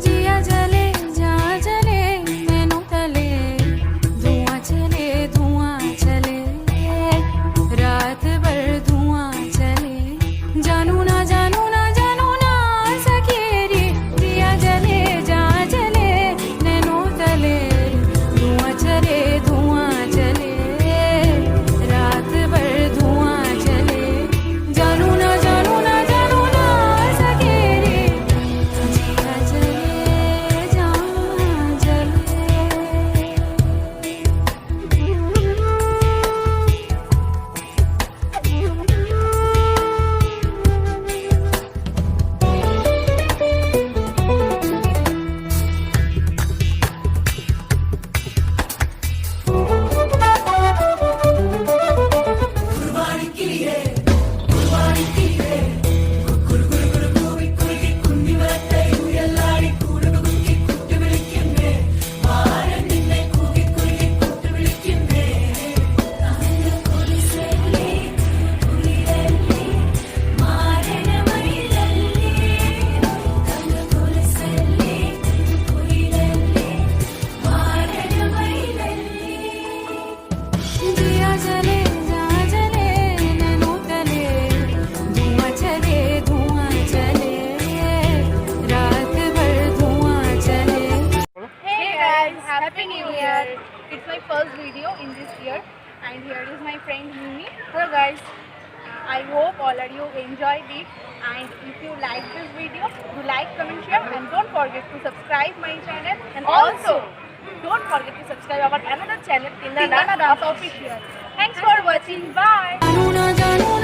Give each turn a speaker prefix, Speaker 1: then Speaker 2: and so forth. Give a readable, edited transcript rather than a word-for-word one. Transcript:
Speaker 1: जिया जले जा जले नैनों तले धुआं चले रात भर धुआं चले जानू ना सकेरी जिया जले जा जले नैनों तले धुआं चले रात भर धुआं चले जानू ना सकेरी जिया जले जा जले जिया जले जा जले नैनों तले धुआं चले रात भर धुआं चले
Speaker 2: Hey guys, Happy New Year! It's my first video in this year and here is my friend Mimi. Hello guys, I hope all of you enjoyed it and if you like this video, do like, comment, share and don't forget to subscribe my channel and also don't forget to subscribe our another channel, Ankita Das Official. Thanks for watching, bye!
Speaker 1: जानू ना